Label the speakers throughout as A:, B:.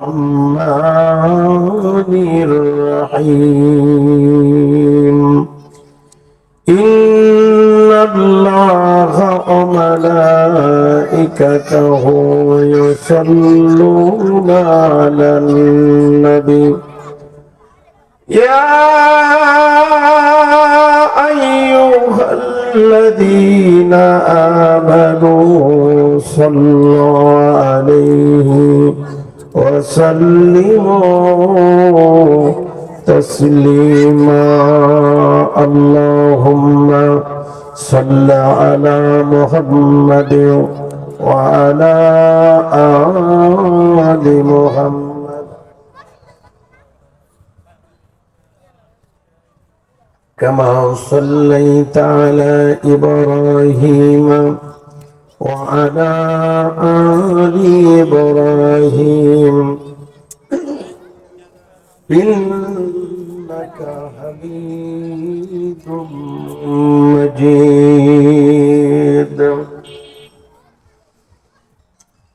A: الرحمن الرحيم إن الله وملائكته يصلون على النبي يا أيها الذين آمنوا صلوا عليه وسلموا تسليما اللهم صل على محمد وعلى آل محمد كما صليت على إبراهيم وعلى آل إبراهيم إنك حميد مجيد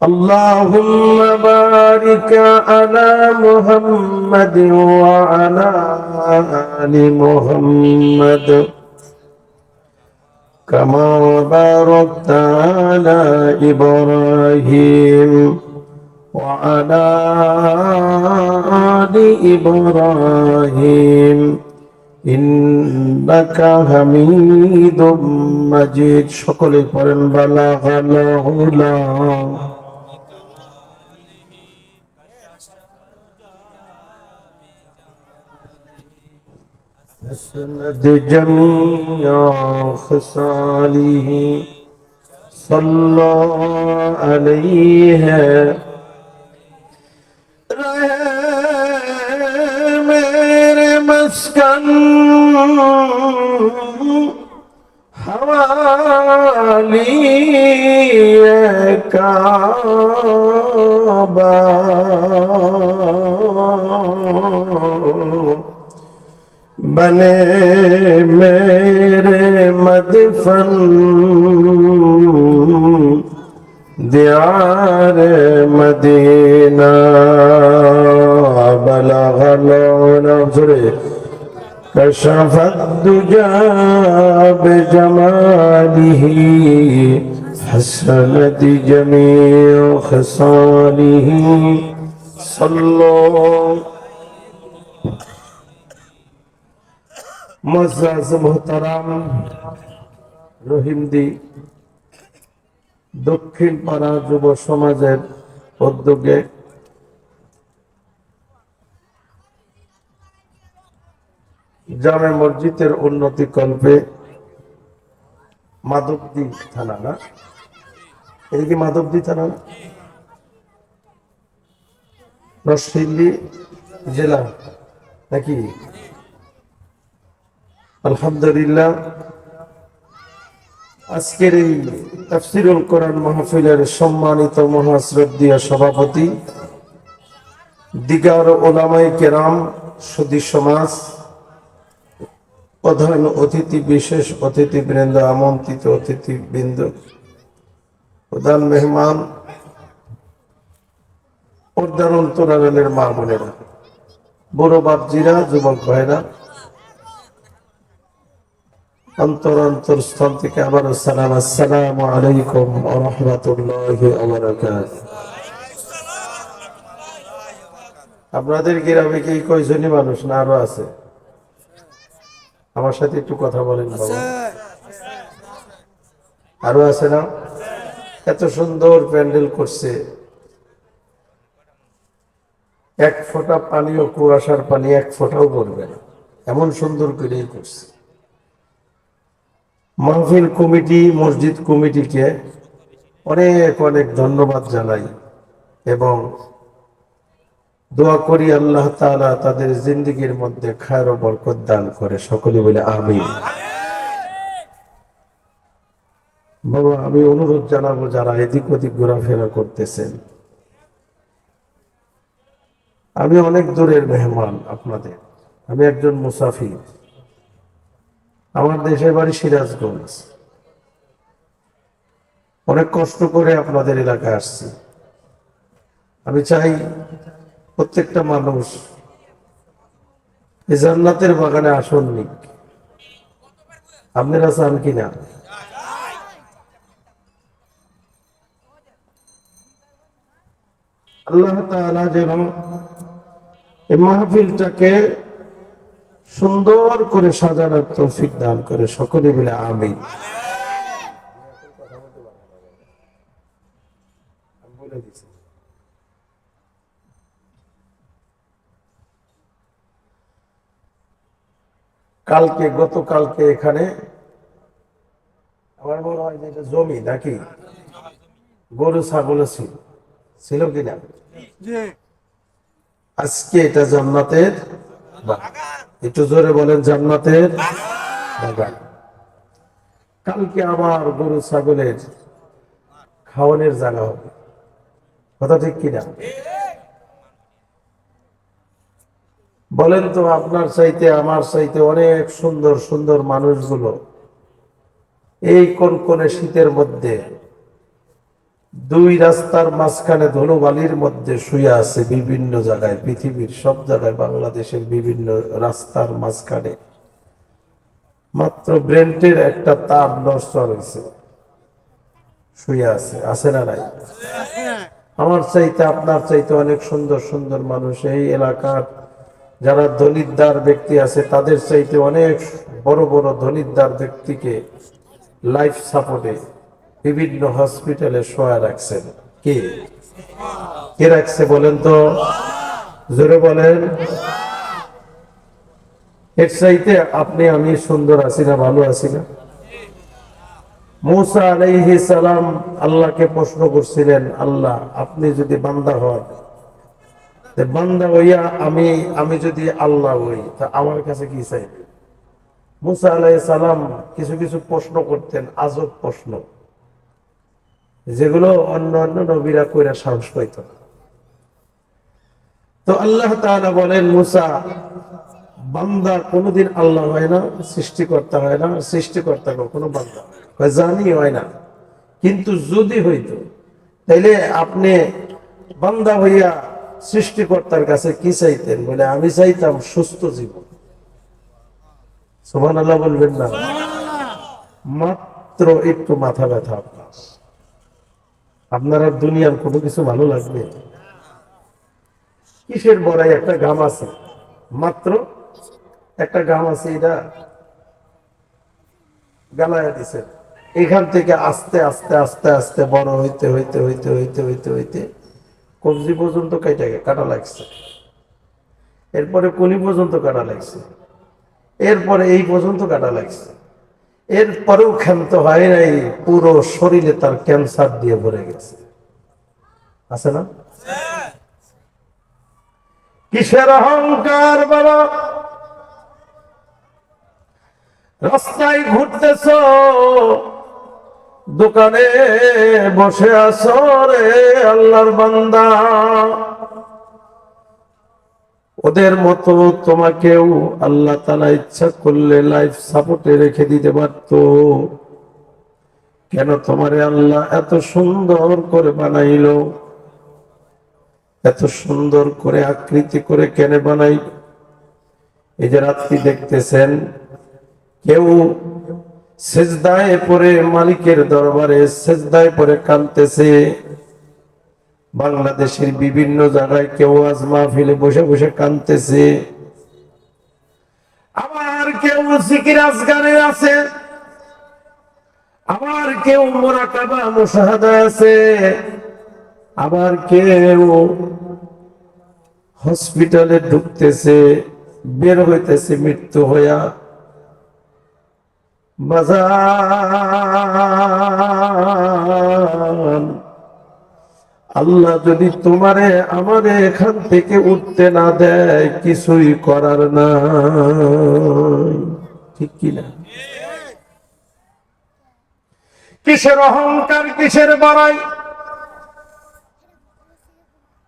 A: اللهم بارك على محمد وعلى آل محمد كما باركت على إبراهيم وعلى آل إبراهيم إنك حميد مجيد সকলে পড়েন বালাগাল উলা حسنت جميع خصاله صلى عليه मेरे मस्कन हवाली काबा बने मेरे मदफन दियार मदीना बलगना कशफत दुजा बिजमालिही हसनत जमीअ खसालिही सल्लो मुअज़्ज़ज़ मोहतरम রহিমদি দক্ষিণ পাড়া যুব সমাজের উদ্যোগে জামে মসজিদের উন্নতি কল্পে মাধবদী থানা না এই কি মাধবদী থানা না নরসিংদী জেলা নাকি আলহামদুলিল্লাহ আজকের এই তাফসীরুল কোরআন মাহফিলের সম্মানিত মহাশ্রদ্ধেয় সভাপতি দিগার উলামায়ে কেরাম সুধী সমাজ প্রধান অতিথি বিশেষ অতিথিবৃন্দ আমন্ত্রিত অতিথিবৃন্দ প্রধান মেহমান পর্দার অন্তরালের মা বোনেরা বড় বাপজিরা যুবক ভাইরা অন্তরস্থল থেকে আবার সালাম আসসালামু আলাইকুম ওয়া রাহমাতুল্লাহি ওয়া বারাকাতুহু আপনাদের গ্রামে কি কয়জনই মানুষ না আরো আছে আমার সাথে একটু কথা বলেন বাবা আরো আছে না এত সুন্দর প্যান্ডেল করছে এক ফোঁটা পানিও কুয়াশার পানি এক ফোঁটাও পড়বে না এমন সুন্দর করেই করছে মাহফিল কমিটি মসজিদ কমিটিকে অনেক অনেক ধন্যবাদ জানাই এবং দোয়া করি আল্লাহ তাআলা তাদের জিন্দেগীর মধ্যে খায়ের ও বরকত দান করে সকলে বলে আমিন বাবা আমি অনুরোধ জানাবো যারা এদিক ওদিক ঘোরাফেরা করতেছেন আমি অনেক দূরের মেহমান আপনাদের আমি একজন মুসাফির আমার দেশের বাড়ি সিরাজগঞ্জ অনেক কষ্ট করে আপনাদের এলাকায় আসছি আমি চাই প্রত্যেকটা মানুষ এই জান্নাতের বাগানে আসন নিক। আপনারা চান কিনা? আল্লাহ তাআলা যেন এই মাহফিলটাকে সুন্দর করে সাজানোর তৌফিক দান করে, সকলে মিলে আমিন। গতকালকে এখানে আমার মনে হয় যে এটা জমি নাকি গরু ছাগল ছিল কিনা? আজকে এটা জান্নাতের বাগান। একটু জোরে বলেন, জান্নাতের বাগান। কালকে আবার গরু ছাগলের খাওয়ানোর জায়গা হবে, কথা ঠিক কিনা? বলেন তো, আপনার চাইতে আমার চাইতে অনেক সুন্দর সুন্দর মানুষগুলো এই কনকনে শীতের মধ্যে দুই রাস্তার মাঝখানে ধুলোবালির মধ্যে শুয়ে আছে বিভিন্ন জায়গায়, পৃথিবীর সব জায়গায়, বাংলাদেশের বিভিন্ন রাস্তার মাঝখানে মাত্র ব্রেন্টের একটা তার নষ্ট হয়েছে, শুয়ে আছে না নাই? আমার চাইতে আপনার চাইতে অনেক সুন্দর সুন্দর মানুষ এই এলাকার যারা দলিতদার ব্যক্তি আছে তাদের চাইতে অনেক বড় বড় দলিতদার ব্যক্তিকে লাইফ সাপোর্টে বিভিন্ন হসপিটালে শোয়া রাখছেন। কে রাখছে বলেন তো, জোরে বলেন। এর চাইতে আপনি আমি সুন্দর আছি না, ভালো আছি না? মূসা আলাইহিস সালাম আল্লাহকে প্রশ্ন করছিলেন, আল্লাহ আপনি যদি বান্দা হন, বান্দা হইয়া আমি যদি আল্লাহ হই তা আমার কাছে কি চাইবে? মূসা আলাইহিস সালাম কিছু কিছু প্রশ্ন করতেন, আজব প্রশ্ন, যেগুলো অন্য অন্য নবীরা কইরা সাহস পাইত না। তো আল্লাহ তাআলা বলেন, মূসা বান্দা কোনোদিন আল্লাহ হয় না, সৃষ্টিকর্তা হয় না, সৃষ্টিকর্তা কখনো বান্দা হয় না। জানি হয় না, কিন্তু যদি হইতো তাইলে আপনি বান্দা হইয়া সৃষ্টিকর্তার কাছে কি চাইতেন? বলে আমি চাইতাম সুস্থ জীবন। সুবহানাল্লাহ বলবেন না? মাত্র একটু মাথা ব্যথা আপনার আর দুনিয়ার কোনো কিছু ভালো লাগবে? কিসের বড়াই? একটা গাম আছে, মাত্র একটা গাম আছে, এটা গালায় দিছে। এখান থেকে আস্তে আস্তে আস্তে আস্তে বড় হইতে হইতে হইতে হইতে হইতে হইতে কবজি পর্যন্ত কাটা লাগছে, এরপরে কলি পর্যন্ত কাটা লাগছে, এরপরে এই পর্যন্ত কাটা লাগছে, এরপরেও ক্ষান্ত হয় নাই, পুরো শরীরে তার ক্যান্সার দিয়ে ভরে গেছে। আছে না? কিসের অহংকার বাবা? রাস্তায় ঘুরতেছ, দোকানে বসে আছো রে আল্লাহর বান্দা, ওদের মতো তোমাকেও আল্লাহ তাআলা ইচ্ছা করলে লাইফ সাপোর্টে রেখে দিতে পারত। কেন তোমারে আল্লাহ এত সুন্দর করে বানাইলো? এত সুন্দর করে আকৃতি করে কেন বানাই? এই যে রাত্রি দেখতেছেন, কেউ সেজদায় পড়ে মালিকের দরবারে সেজদায় পড়ে কাঁদতেছে। বাংলাদেশের বিভিন্ন জায়গায় কেউ আজ মাহফিলে বসে বসে কাঁদতেছে, আবার কেউ জিকির আজগারে আছে, আবার কেউ মুরাকাবা মুশাহাদা আছে, আবার কেউ হসপিটালে ঢুকতেছে, বের হইতেছে মৃত্যু হইয়া। বাজান, আল্লাহ যদি তোমারে আমারে এখান থেকে উঠতে না দেয়, কিছুই করার নাই, ঠিক কিনা? কিসের অহংকার, কিসের বড়াই?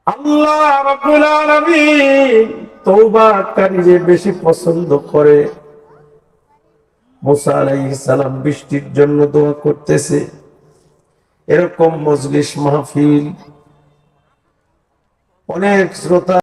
A: আল্লাহ রাব্বুল আলামিন তওবাকারীকে বেশি পছন্দ করে। মুসা আলাইহিস সালাম বৃষ্টির জন্য দোয়া করতেছে, এরকম মজলিস মাহফিল অনেক শ্রোতা